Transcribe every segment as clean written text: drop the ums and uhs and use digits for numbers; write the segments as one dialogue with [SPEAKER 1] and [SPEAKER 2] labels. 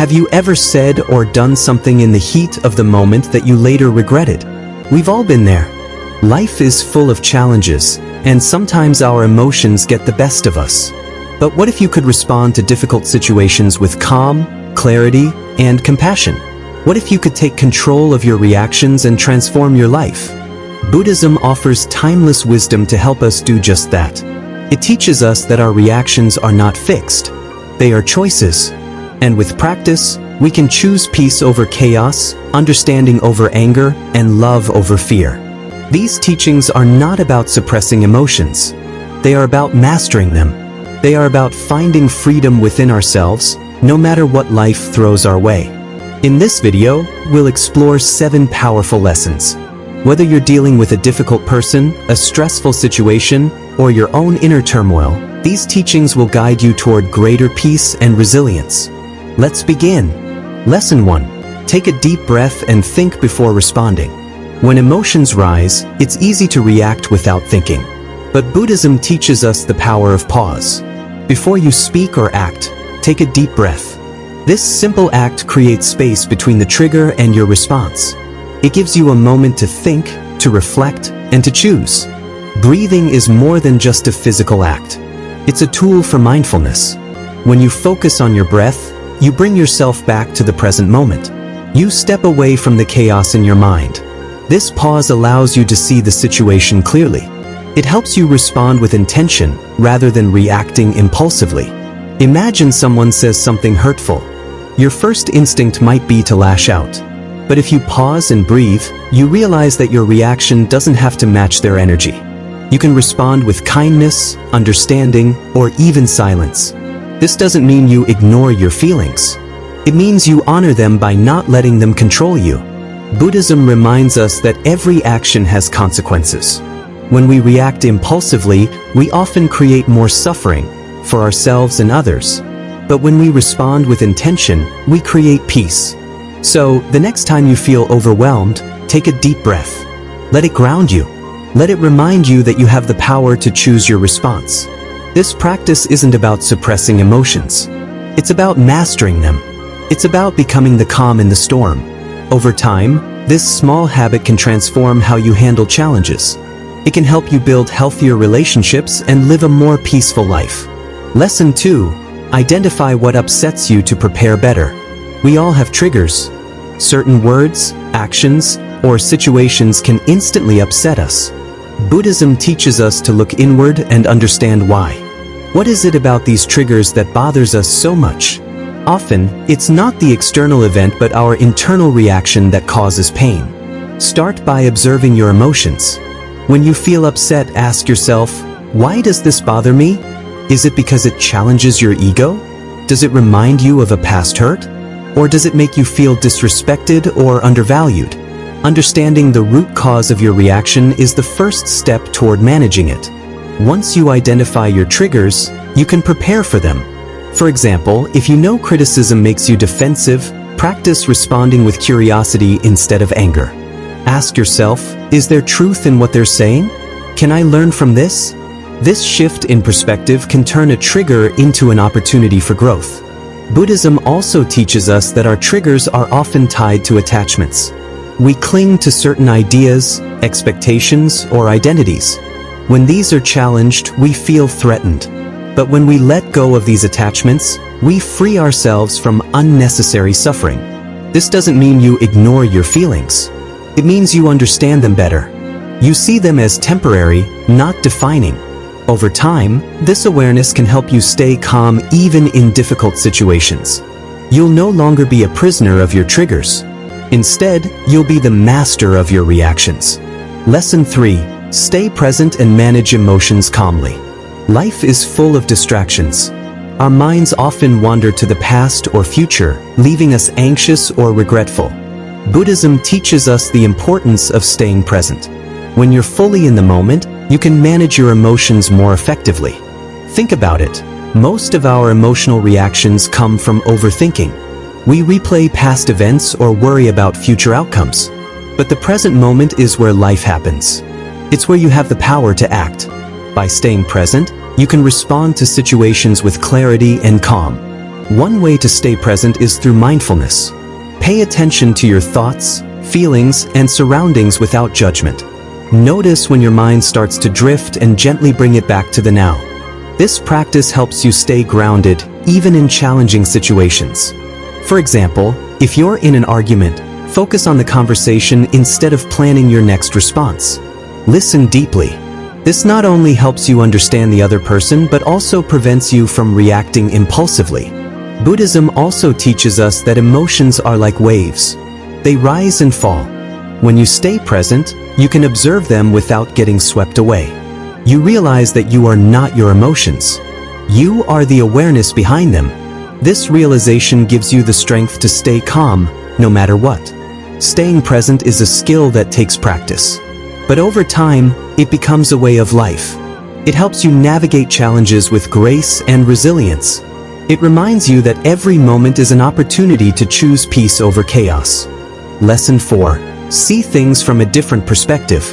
[SPEAKER 1] Have you ever said or done something in the heat of the moment that you later regretted? We've all been there. Life is full of challenges, and sometimes our emotions get the best of us. But what if you could respond to difficult situations with calm, clarity, and compassion? What if you could take control of your reactions and transform your life? Buddhism offers timeless wisdom to help us do just that. It teaches us that our reactions are not fixed. They are choices. And with practice, we can choose peace over chaos, understanding over anger, and love over fear. These teachings are not about suppressing emotions. They are about mastering them. They are about finding freedom within ourselves, no matter what life throws our way. In this video, we'll explore 7 powerful lessons. Whether you're dealing with a difficult person, a stressful situation, or your own inner turmoil, these teachings will guide you toward greater peace and resilience. Let's begin. Lesson 1. Take a deep breath and think before responding. When emotions rise, it's easy to react without thinking. But Buddhism teaches us the power of pause. Before you speak or act, take a deep breath. This simple act creates space between the trigger and your response. It gives you a moment to think, to reflect, and to choose. Breathing is more than just a physical act. It's a tool for mindfulness. When you focus on your breath, you bring yourself back to the present moment. You step away from the chaos in your mind. This pause allows you to see the situation clearly. It helps you respond with intention rather than reacting impulsively. Imagine someone says something hurtful. Your first instinct might be to lash out. But if you pause and breathe, you realize that your reaction doesn't have to match their energy. You can respond with kindness, understanding, or even silence. This doesn't mean you ignore your feelings. It means you honor them by not letting them control you. Buddhism reminds us that every action has consequences. When we react impulsively, we often create more suffering for ourselves and others. But when we respond with intention, we create peace. So, the next time you feel overwhelmed, take a deep breath. Let it ground you. Let it remind you that you have the power to choose your response. This practice isn't about suppressing emotions. It's about mastering them. It's about becoming the calm in the storm. Over time, this small habit can transform how you handle challenges. It can help you build healthier relationships and live a more peaceful life. Lesson 2. Identify what upsets you to prepare better. We all have triggers. Certain words, actions, or situations can instantly upset us. Buddhism teaches us to look inward and understand why. What is it about these triggers that bothers us so much? Often, it's not the external event but our internal reaction that causes pain. Start by observing your emotions. When you feel upset, ask yourself, why does this bother me? Is it because it challenges your ego? Does it remind you of a past hurt? Or does it make you feel disrespected or undervalued? Understanding the root cause of your reaction is the first step toward managing it. Once you identify your triggers, you can prepare for them. For example, if you know criticism makes you defensive, practice responding with curiosity instead of anger. Ask yourself, is there truth in what they're saying? Can I learn from this? This shift in perspective can turn a trigger into an opportunity for growth. Buddhism also teaches us that our triggers are often tied to attachments. We cling to certain ideas, expectations, or identities. When these are challenged, we feel threatened. But when we let go of these attachments, we free ourselves from unnecessary suffering. This doesn't mean you ignore your feelings. It means you understand them better. You see them as temporary, not defining. Over time, this awareness can help you stay calm even in difficult situations. You'll no longer be a prisoner of your triggers. Instead, you'll be the master of your reactions. Lesson 3. Stay present and manage emotions calmly. Life is full of distractions. Our minds often wander to the past or future, leaving us anxious or regretful. Buddhism teaches us the importance of staying present. When you're fully in the moment, you can manage your emotions more effectively. Think about it. Most of our emotional reactions come from overthinking. We replay past events or worry about future outcomes. But the present moment is where life happens. It's where you have the power to act. By staying present, you can respond to situations with clarity and calm. One way to stay present is through mindfulness. Pay attention to your thoughts, feelings, and surroundings without judgment. Notice when your mind starts to drift and gently bring it back to the now. This practice helps you stay grounded, even in challenging situations. For example, if you're in an argument, focus on the conversation instead of planning your next response. Listen deeply. This not only helps you understand the other person, but also prevents you from reacting impulsively. Buddhism also teaches us that emotions are like waves. They rise and fall. When you stay present, you can observe them without getting swept away. You realize that you are not your emotions. You are the awareness behind them. This realization gives you the strength to stay calm, no matter what. Staying present is a skill that takes practice. But over time, it becomes a way of life. It helps you navigate challenges with grace and resilience. It reminds you that every moment is an opportunity to choose peace over chaos. Lesson 4. See things from a different perspective.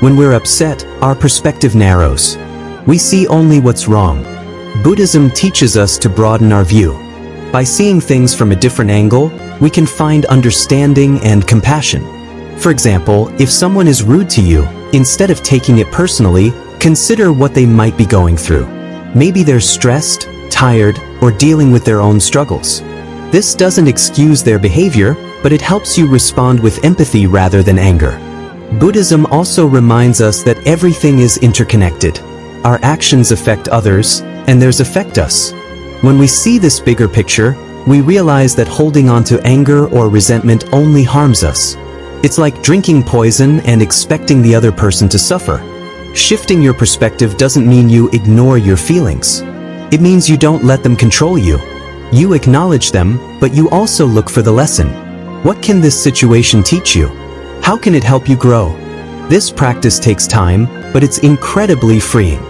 [SPEAKER 1] When we're upset, our perspective narrows. We see only what's wrong. Buddhism teaches us to broaden our view. By seeing things from a different angle, we can find understanding and compassion. For example, if someone is rude to you, instead of taking it personally, consider what they might be going through. Maybe they're stressed, tired, or dealing with their own struggles. This doesn't excuse their behavior, but it helps you respond with empathy rather than anger. Buddhism also reminds us that everything is interconnected. Our actions affect others, and theirs affect us. When we see this bigger picture, we realize that holding on to anger or resentment only harms us. It's like drinking poison and expecting the other person to suffer. Shifting your perspective doesn't mean you ignore your feelings. It means you don't let them control you. You acknowledge them, but you also look for the lesson. What can this situation teach you? How can it help you grow? This practice takes time, but it's incredibly freeing.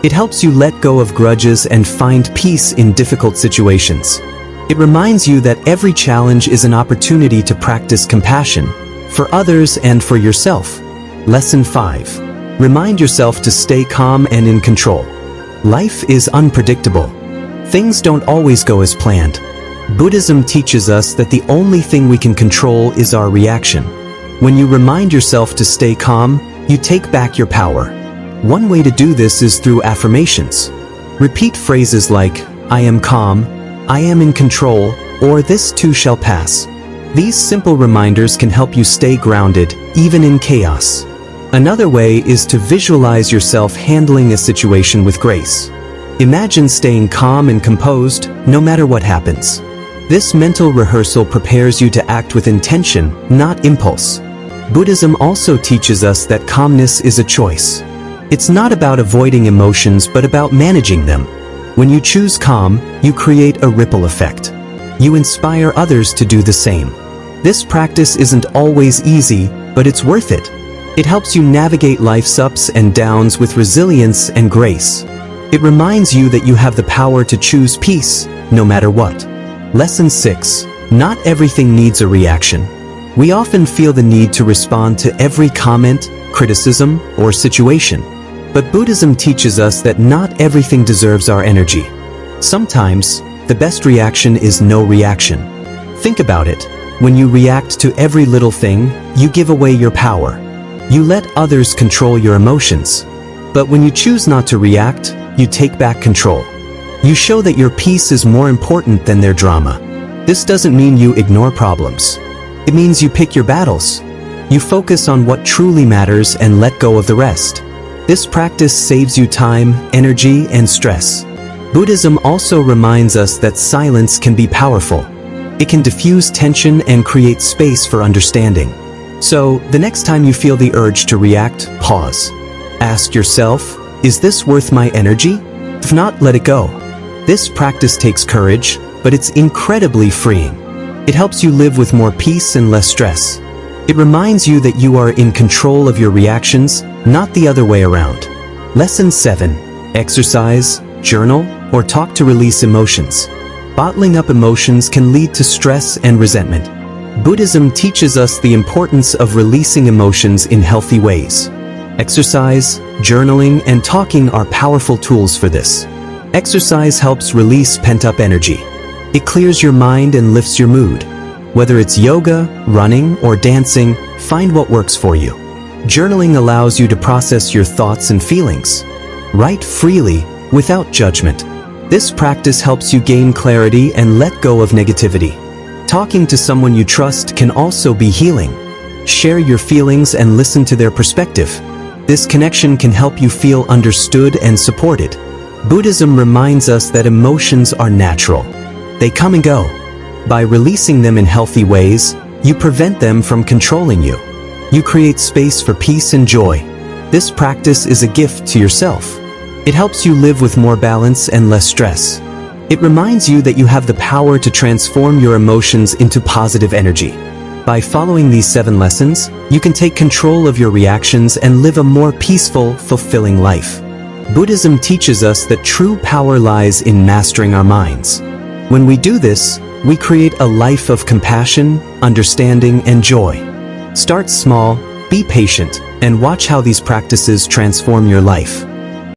[SPEAKER 1] It helps you let go of grudges and find peace in difficult situations. It reminds you that every challenge is an opportunity to practice compassion, for others and for yourself. Lesson 5. Remind yourself to stay calm and in control. Life is unpredictable. Things don't always go as planned. Buddhism teaches us that the only thing we can control is our reaction. When you remind yourself to stay calm, you take back your power. One way to do this is through affirmations. Repeat phrases like, "I am calm," "I am in control," or "this too shall pass." These simple reminders can help you stay grounded, even in chaos. Another way is to visualize yourself handling a situation with grace. Imagine staying calm and composed, no matter what happens. This mental rehearsal prepares you to act with intention, not impulse. Buddhism also teaches us that calmness is a choice. It's not about avoiding emotions, but about managing them. When you choose calm, you create a ripple effect. You inspire others to do the same. This practice isn't always easy, but it's worth it. It helps you navigate life's ups and downs with resilience and grace. It reminds you that you have the power to choose peace, no matter what. Lesson 6. Not everything needs a reaction. We often feel the need to respond to every comment, criticism, or situation. But Buddhism teaches us that not everything deserves our energy. Sometimes, the best reaction is no reaction. Think about it. When you react to every little thing, you give away your power. You let others control your emotions. But when you choose not to react, you take back control. You show that your peace is more important than their drama. This doesn't mean you ignore problems. It means you pick your battles. You focus on what truly matters and let go of the rest. This practice saves you time, energy, and stress. Buddhism also reminds us that silence can be powerful. It can diffuse tension and create space for understanding. So, the next time you feel the urge to react, pause. Ask yourself, is this worth my energy? If not, let it go. This practice takes courage, but it's incredibly freeing. It helps you live with more peace and less stress. It reminds you that you are in control of your reactions, not the other way around. Lesson 7. Exercise, journal, or talk to release emotions. Bottling up emotions can lead to stress and resentment. Buddhism teaches us the importance of releasing emotions in healthy ways. Exercise, journaling, and talking are powerful tools for this. Exercise helps release pent-up energy. It clears your mind and lifts your mood. Whether it's yoga, running, or dancing, find what works for you. Journaling allows you to process your thoughts and feelings. Write freely, without judgment. This practice helps you gain clarity and let go of negativity. Talking to someone you trust can also be healing. Share your feelings and listen to their perspective. This connection can help you feel understood and supported. Buddhism reminds us that emotions are natural. They come and go. By releasing them in healthy ways, you prevent them from controlling you. You create space for peace and joy. This practice is a gift to yourself. It helps you live with more balance and less stress. It reminds you that you have the power to transform your emotions into positive energy. By following these 7 lessons, you can take control of your reactions and live a more peaceful, fulfilling life. Buddhism teaches us that true power lies in mastering our minds. When we do this, we create a life of compassion, understanding, and joy. Start small, be patient, and watch how these practices transform your life.